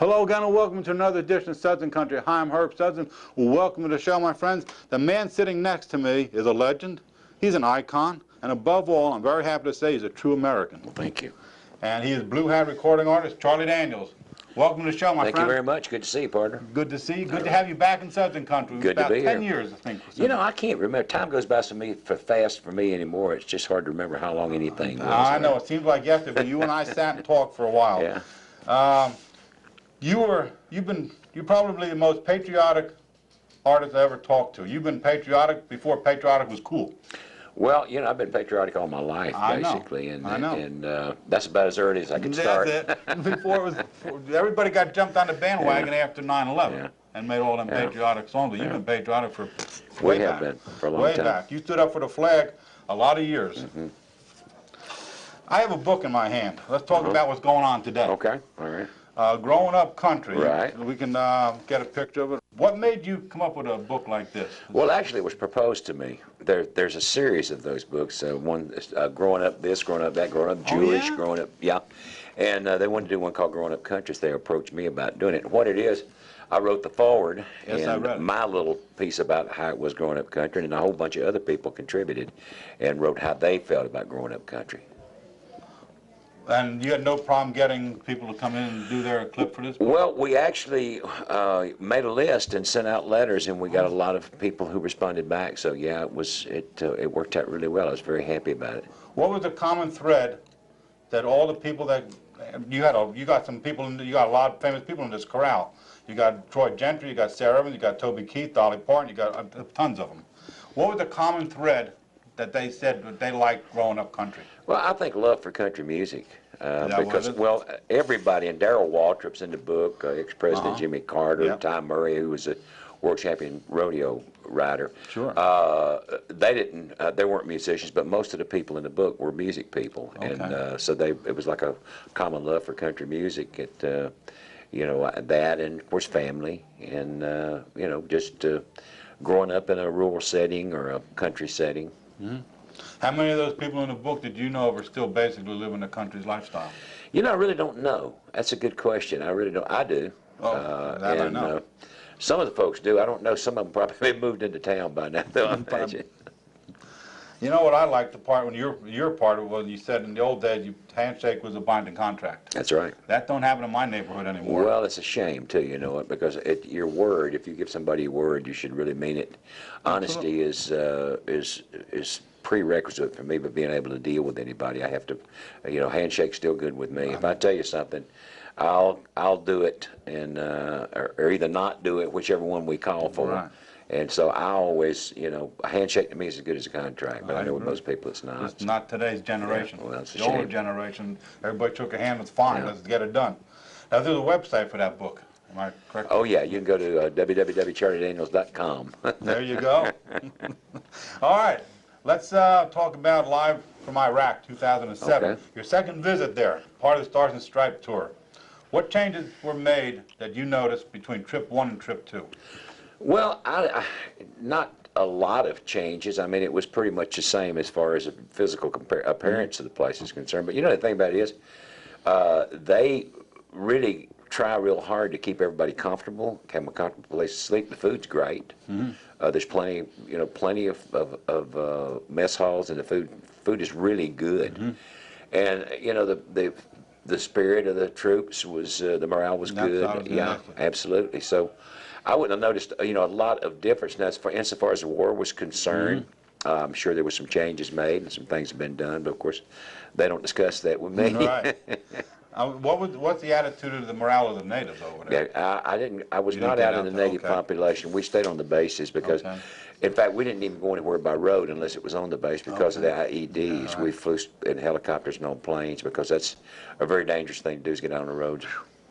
Hello again and welcome to another edition of Suds and Country. Hi, I'm Herb Sudson. Welcome to the show, my friends. The man sitting next to me is a legend. He's an icon. And above all, I'm very happy to say he's a true American. Well, thank you. And he is Blue Hat recording artist Charlie Daniels. Welcome to the show, my friend. Thank you very much. Good to see you, partner. Good to see you. Good to have you back in Suds and Country. Good to be here. About 10 years, I think. You know, I can't remember. Time goes by so fast for me anymore. It's just hard to remember how long anything was. I know. It seems like yesterday, but you and I sat and talked for a while. Yeah. You're probably the most patriotic artist I ever talked to. You've been patriotic before patriotic was cool. Well, you know, I've been patriotic all my life, basically, and that's about as early as I could start. That's it. Before everybody got jumped on the bandwagon after 9/11 and made all them patriotic songs. But you've been patriotic for way back. We have been for a long time. Way back. You stood up for the flag a lot of years. Mm-hmm. I have a book in my hand. Let's talk about what's going on today. Okay. All right. Growing Up Country. Right. We can get a picture of it. What made you come up with a book like this? Well, actually, it was proposed to me. There's a series of those books. One, Growing Up This, Growing Up That, Growing Up Jewish, Growing Up, And they wanted to do one called Growing Up Country, so they approached me about doing it. And what it is, I wrote the foreword and my little piece about how it was growing up country, and a whole bunch of other people contributed and wrote how they felt about growing up country. And you had no problem getting people to come in and do their clip for this book? Well, we actually made a list and sent out letters, and we got a lot of people who responded back. So yeah, it worked out really well. I was very happy about it. What was the common thread that all the people that you got a lot of famous people in this corral. You got Troy Gentry, you got Sarah Evans, you got Toby Keith, Dolly Parton, you got tons of them. What was the common thread that they said that they liked growing up country? Well, I think love for country music. Because, well, everybody, and Darrell Waltrip's in the book, ex-President Jimmy Carter, Tom Murray, who was a world champion rodeo rider. Sure. They weren't musicians, but most of the people in the book were music people. Okay. And so it was like a common love for country music. You know, that, and of course family, and you know, just growing up in a rural setting or a country setting. Mm-hmm. How many of those people in the book that you know of are still basically living the country's lifestyle? You know, I really don't know. That's a good question. I really don't. I do. That I know. Some of the folks do. I don't know. Some of them probably moved into town by now, though, I imagine. You know what I like, the part when your part of it was you said in the old days handshake was a binding contract. That's right. That don't happen in my neighborhood anymore. Well, it's a shame too, you know, because your word, if you give somebody a word, you should really mean it. Honesty is prerequisite for me, but being able to deal with anybody, I have to, you know, handshake's still good with me. If I tell you something, I'll do it, and or either not do it, whichever one we call for. Right. And so I always, you know, a handshake to me is as good as a contract, but I know with most people it's not. It's not today's generation. Yeah, well, that's a the shame. Older generation, everybody shook a hand, it's fine, let's get it done. Now there's a website for that book, am I correct? Oh yeah, you can go to www.charliedaniels.com. There you go. All right, let's talk about Live from Iraq 2007. Okay. Your second visit there, part of the Stars and Stripes tour. What changes were made that you noticed between trip 1 and trip 2? Well, not a lot of changes. I mean, it was pretty much the same as far as the physical appearance of the place is concerned. But you know, the thing about it is, they really try real hard to keep everybody comfortable, have a comfortable place to sleep. The food's great. There's plenty of mess halls, and the food is really good. And you know, the spirit of the troops was, the morale was good. Yeah, absolutely. So I wouldn't have noticed, you know, a lot of difference. Now, insofar as the war was concerned, I'm sure there were some changes made and some things have been done, but of course, they don't discuss that with me. Right. What's the attitude of the morale of the natives over there? Yeah, I was not out in the native population. We stayed on the bases because, in fact, we didn't even go anywhere by road unless it was on the base because of the IEDs. We flew in helicopters and on planes because that's a very dangerous thing to do, is get out on the roads.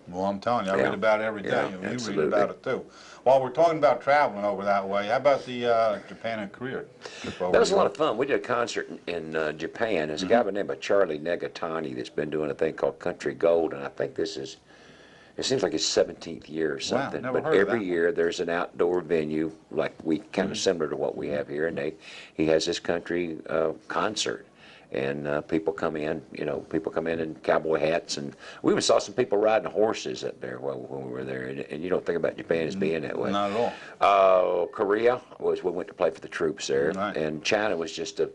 Well, I'm telling you, I read about it every day. Yeah, you read about it too. While we're talking about traveling over that way, how about the Japan and Korea trip over? That was a lot of fun. We did a concert in Japan. There's a guy by the name of Charlie Negatani that's been doing a thing called Country Gold, and I think it seems like his 17th year or something. Wow, but every year there's an outdoor venue, like kind of similar to what we have here, and he has this country concert. And people come in, people come in cowboy hats, and we even saw some people riding horses up there when we were there. And you don't think about Japan as being that way. Not at all. Korea we went to play for the troops there, Right. and China was just a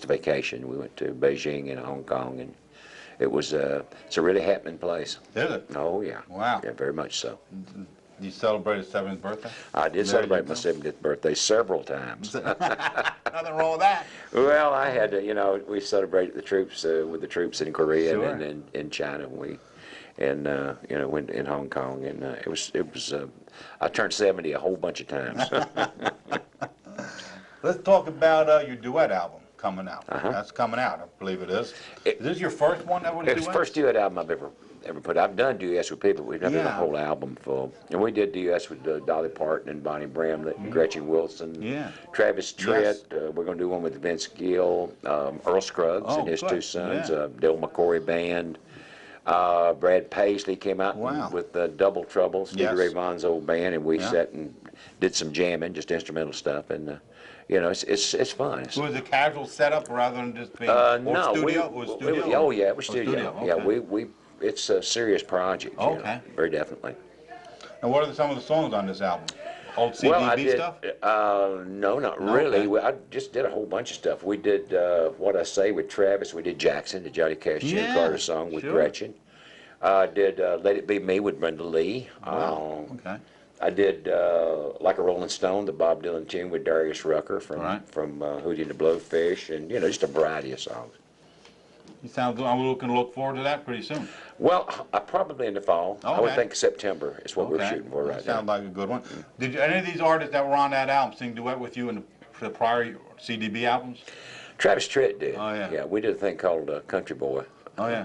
vacation. We went to Beijing and Hong Kong, and it's a really happening place. Is it? Oh yeah. Wow. Yeah, very much so. You celebrated 70th birthday? I did celebrate my 70th birthday several times. Nothing wrong with that. Well, I had to, we celebrated the troops with the troops in Korea Sure. and in China. Went in Hong Kong, and it was. I turned 70 a whole bunch of times. Let's talk about your duet album coming out. Uh-huh. That's coming out, I believe it is. Is this your first one that was It was the first duet album I've ever put. I've done duets with people. We've never done a Yeah. whole album full. And we did duets with Dolly Parton and Bonnie Bramlett, and Gretchen Wilson, Yeah. Travis Tritt. Yes. We're going to do one with Vince Gill, Earl Scruggs and his good. two sons, Yeah. Dale McCory Band. Brad Paisley came out Wow. with Double Trouble, Stevie Yes. Ray Vaughan's old band, and we Yeah. sat and did some jamming, just instrumental stuff, and it's fun. So was it casual setup rather than just being No, studio? Was studio? oh yeah, it was Oh, studio. Yeah, okay. it's a serious project. Okay. Very definitely. And what are some of the songs on this album? Old CBB Well, I did. stuff? No, not No, really. okay. I just did a whole bunch of stuff. We did What I Say with Travis. We did Jackson, the Johnny Cash, Jimmy Yeah, Carter song with sure. Gretchen. I did Let It Be Me with Brenda Lee. Wow. Okay. I did Like a Rolling Stone, the Bob Dylan tune with Darius Rucker from Right. Hootie and the Blowfish, and just a variety of songs. You sound good. I'm looking to look forward to that pretty soon. Well, probably in the fall. I would Okay. think September is what we're shooting for right now. Sounds like a good one. Did any of these artists that were on that album sing duet with you in the prior CDB albums? Travis Tritt did. Oh, yeah. Yeah, we did a thing called Country Boy Oh, yeah.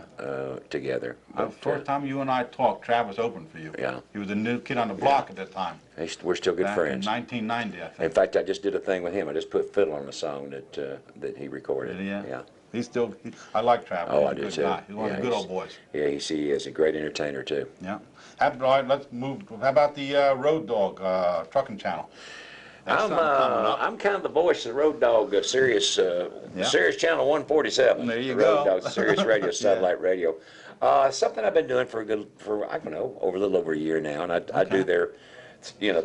together. The But, first time you and I talked, Travis opened for you. Yeah. He was a new kid on the block at that time. we're still good Back friends. in 1990, I In think. fact, I just did a thing with him. I just put fiddle on a song that he recorded. Did he, yeah? Yeah. I like Travis. Oh, He's I a do good too. guy. He's one of Yeah, the good he's- old boys. Yeah, he is a great entertainer too. Yeah. All right, let's move. How about the Road Dog trucking channel? That's something coming up. I'm kind of the voice of the Road Dog, Sirius Channel 147. There you the Road go. Dog, Sirius Radio, satellite radio. Something I've been doing for I don't know, over a little over a year now, and I do their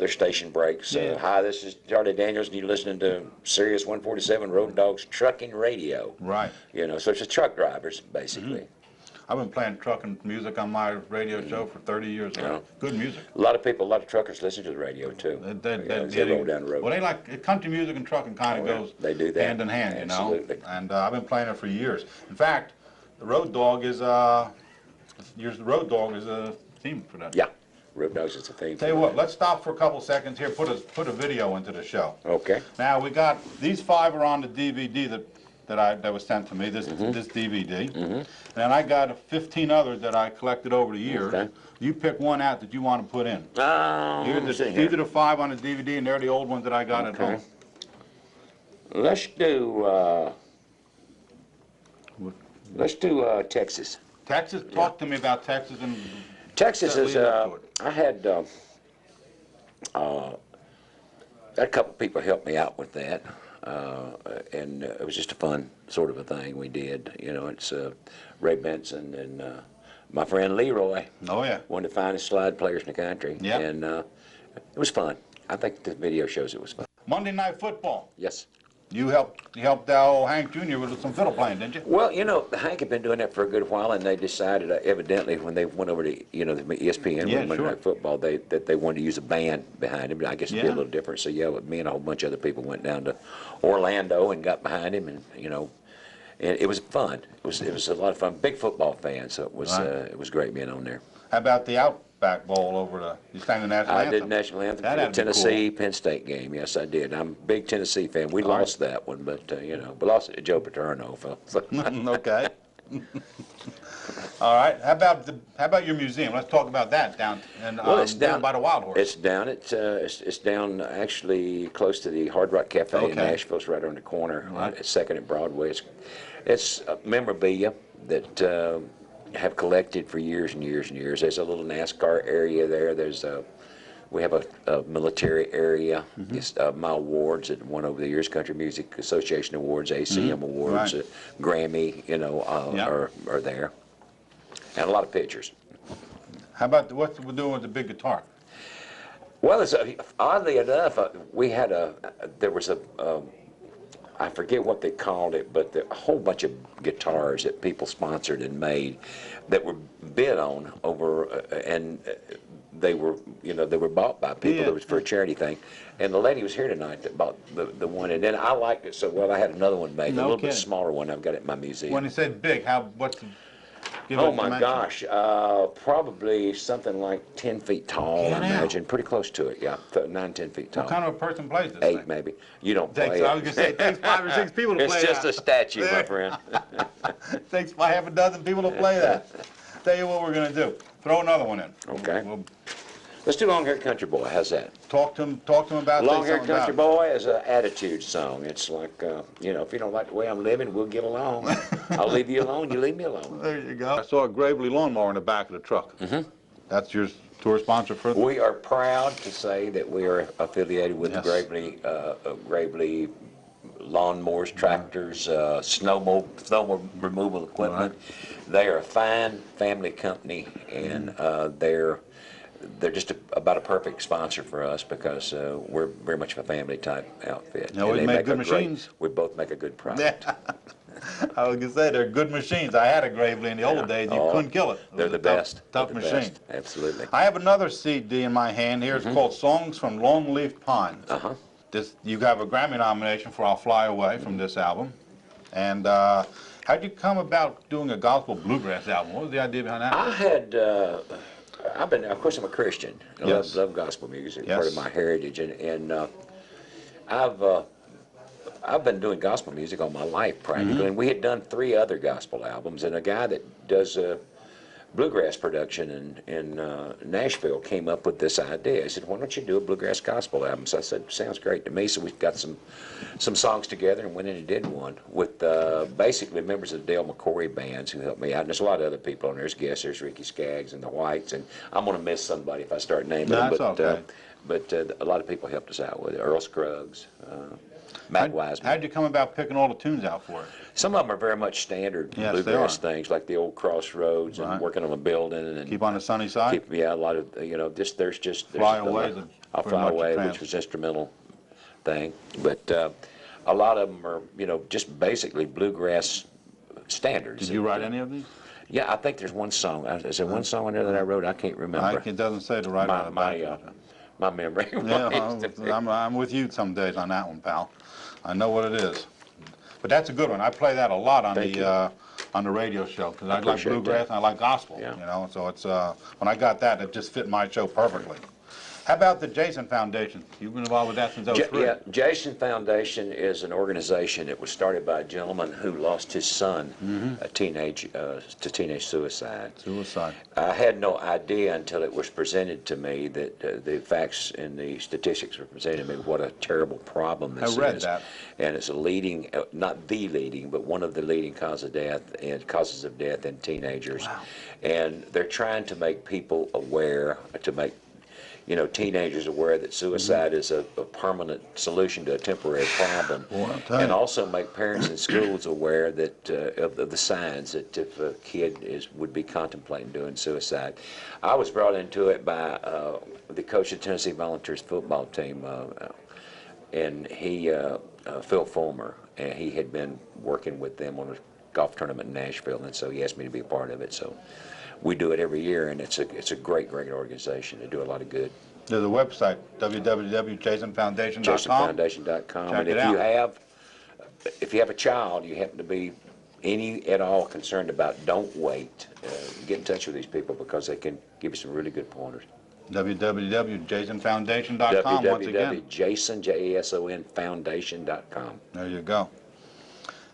station breaks. Yeah. Hi, this is Charlie Daniels, and you're listening to Sirius 147 Road Dog's Trucking Radio. Right. So it's the truck drivers basically. I've been playing trucking music on my radio show for 30 years now. Yeah. Good music. A lot of truckers listen to the radio too. They roll down the road. Well, they like country music and trucking kind of Oh, yeah. goes They do that. hand in hand, Absolutely. And I've been playing it for years. In fact, the Road Dog is a theme for that. Yeah, Road Dogs is a theme. Tell you what, let's stop for a couple seconds here. Put a video into the show. Okay. Now we got these 5 are on the DVD that was sent to me. This DVD, and then I got 15 others that I collected over the years. Okay. You pick one out that you want to put in. These are the 5 on the DVD, and they're the old ones that I got at home. Let's do Texas. Texas. Talk to me about Texas and Texas That is. lead up to it. I had a couple people help me out with that, and it was just a fun sort of a thing we did. It's Ray Benson and my friend Leroy, Oh yeah. one of the finest slide players in the country. Yeah. And it was fun. I think the video shows it was fun. Monday Night Football. Yes. You helped old Hank Jr. with some fiddle playing, didn't you? Well, Hank had been doing that for a good while, and they decided, evidently, when they went over to, the ESPN, Yeah, Monday sure. Night Football, that they wanted to use a band behind him. I guess it'd be a Yeah. little different. So, me and a whole bunch of other people went down to Orlando and got behind him, and, and it was fun. It was a lot of fun. Big football fan, so Right. it was great being on there. How about the Outback Bowl you sang the national I anthem? did the national anthem That for the had to be Tennessee Penn State game. Yes, I did. I'm a big Tennessee fan. We lost that one, but we lost it to Joe Paterno. Okay. All right. How about your museum? Let's talk about that down Well, down by the Wild Horse. It's down. It's down actually close to the Hard Rock Cafe in Okay. Nashville. It's right on the corner, Right. at Second and Broadway. It's memorabilia that have collected for years and years and years. There's a little NASCAR area there. we have a military area. It's, my awards that won over the years, Country Music Association Awards, ACM Awards, Right. Grammy, you know, Yep. are there. And a lot of pictures. How about what we're doing with the big guitar? Well, it's, oddly enough, we had there was I forget what they called it, but a whole bunch of guitars that people sponsored and made that were bid on over, and they were, you know, they were bought by people. Yeah. It was for a charity thing. And the lady was here tonight that bought the one, and then I liked it so well, I had another one made, a No little bit kidding. smaller one. I've got it in my museum. When you said big, what's the, give Oh us my dimensions. gosh, probably something like 10 feet tall, Get I out. imagine. Pretty close to it, yeah, 9, 10 feet tall. What kind of a person plays this 8 thing? maybe. You don't Takes, play I it. was gonna say, it takes 5 or 6 people to It's play just that. a statue, my There. friend. It takes half a dozen people to play that. Tell you what we're gonna do. Throw another one in. Okay. We'll Let's do Long Haired Country Boy. How's that? talk to him about say Long Haired something Country about Boy is an attitude song. It's like, you know, if you don't like the way I'm living, we'll get along. I'll leave you alone, you leave me alone. it. There you go. I saw a Gravely lawnmower in the back of the truck. That's your tour sponsor for We are proud to say that we are affiliated with Yes. Gravely lawnmowers, tractors, snow removal equipment. They are a fine family company, and they're just about a perfect sponsor for us because we're very much of a family type outfit. They always And make a good great- machines. We both make a good product. I was gonna say they're good machines. I had a Gravely in the old days. You Oh, couldn't kill it. It They're was the a tough, best. tough They're the machine. best. Absolutely. I have another CD in my hand here. It's called Songs from Longleaf Pines. This, you have a Grammy nomination for I'll Fly Away from this album. And how'd you come about doing a gospel bluegrass album? What was the idea behind that? I had, of course, I'm a Christian. I Yes. love gospel music, Yes. part of my heritage, and I've been doing gospel music all my life practically, and we had done 3 other gospel albums, and a guy that does bluegrass production in Nashville came up with this idea. He said, why don't you do a bluegrass gospel album? So I said, sounds great to me. So we got some songs together and went in and did one with basically members of the Dale McCory bands who helped me out. And there's a lot of other people on there. There's guests, there's Ricky Skaggs and the Whites, and I'm going to miss somebody if I start naming them. That's okay. But a lot of people helped us out with it. Earl Scruggs, Matt Wiseman. How'd you come about picking all the tunes out for it? Some of them are very much standard Yes, they bluegrass are. things, like the old Crossroads and Right. Working on a Building. And Keep on the sunny side? yeah, a lot of, you know, there's Fly a Away lot- is I'll pretty Fly much a Away, trans- which was instrumental thing. But a lot of them are, you know, just basically bluegrass standards. Did you write any of these? Yeah, I think there's one song. Is there one song in there that I wrote? I can't remember. It doesn't say the writer on the back. My memory. Yeah, wants to be. I'm with you some days on that one, pal. I know what it is. But that's a good one. I play that a lot on Thank on the radio show because I like appreciate bluegrass that. and I like gospel. Yeah. You know, so it's when I got that, it just fit my show perfectly. How about the Jason Foundation? You've been involved with that since '03. Yeah, Jason Foundation is an organization that was started by a gentleman who lost his son to teenage suicide. Suicide. I had no idea until it was presented to me that the facts and the statistics were presented to me what a terrible problem this is. I read that. And it's a leading, not the leading, but one of the leading causes of death in teenagers. Wow. And they're trying to make people aware, to make teenagers aware that suicide is a permanent solution to a temporary problem, Boy, I'll tell and you. also make parents in schools aware that of the signs that if a kid would be contemplating doing suicide. I was brought into it by the coach of Tennessee Volunteers football team, and he, Phil Fulmer, and he had been working with them on a golf tournament in Nashville, and so he asked me to be a part of it. So we do it every year, and it's a great organization. They do a lot of good. There's a website, www.jasonfoundation.com. JasonFoundation.com. Check And it if you have a child you happen to be any at all concerned about, don't wait. Get in touch with these people because they can give you some really good pointers. www.jasonfoundation.com once again. www.jasonfoundation.com. There you go.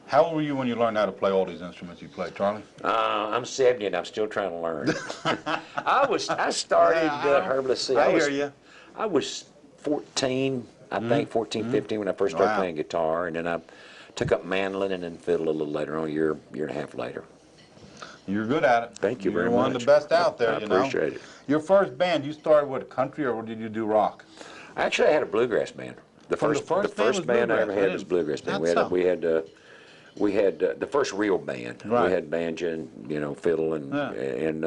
How old were you when you learned how to play all these instruments you play, Charlie? I'm 70 and I'm still trying to learn. I started, let's see. I hear you. I was 14, I think, 14, 15 when I first started playing guitar, and then I took up mandolin and then fiddle a little later on, a year and a half later. You're good at it. Thank you very much. You're one of the best out there, I you know. appreciate it. Your first band, you started with country or did you do rock? Actually, I had a bluegrass band. The first band I ever had was bluegrass band. We had the first real band. Right. We had banjo and fiddle and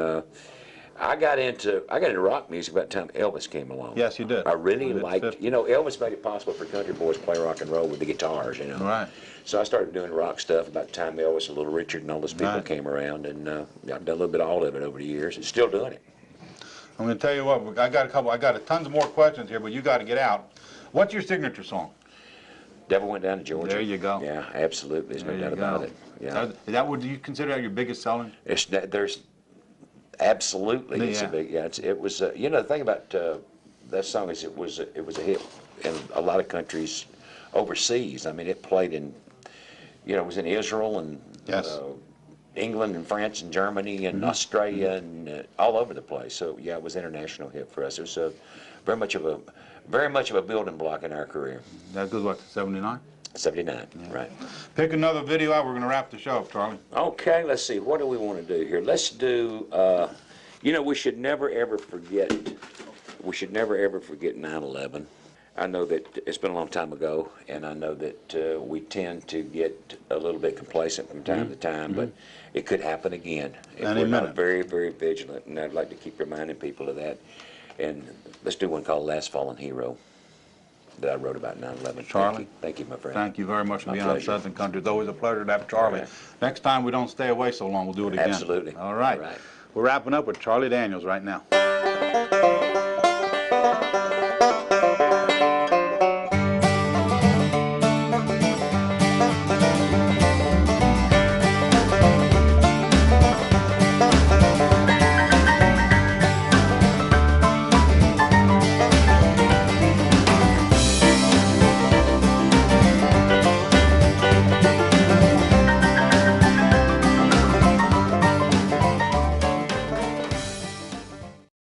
I got into rock music about the time Elvis came along. Yes, you did. I really liked, 50. Elvis made it possible for country boys to play rock and roll with the guitars, Right. So I started doing rock stuff about the time Elvis and Little Richard and all those people came around, and I've done a little bit of all of it over the years, and still doing it. I'm going to tell you what, I got tons of more questions here, but you got to get out. What's your signature song? Devil Went Down to Georgia. There you go. Yeah, absolutely. There's no doubt about it. Yeah. Is that what do you consider that your biggest selling? There's absolutely. Yeah. It's a big. Yeah. It was. The thing about that song is it was a hit in a lot of countries overseas. I mean, it played in. It was in Israel and England and France and Germany and Australia and all over the place. So yeah, it was an international hit for us. It was very much of a building block in our career. That goes what, to 79? 79, right. Pick another video out. We're going to wrap the show up, Charlie. Okay, let's see. What do we want to do here? Let's do, we should never ever forget 9/11. I know that it's been a long time ago, and I know that we tend to get a little bit complacent from time to time, but it could happen again if we're not very, very vigilant, and I'd like to keep reminding people of that. And let's do one called Last Fallen Hero that I wrote about 9/11. Charlie. Thank you, my friend. Thank you very much for My being on pleasure. Southern Country. It's always a pleasure to have Charlie. Right. Next time we don't stay away so long, we'll do it again. Absolutely. All right. All right. We're wrapping up with Charlie Daniels right now.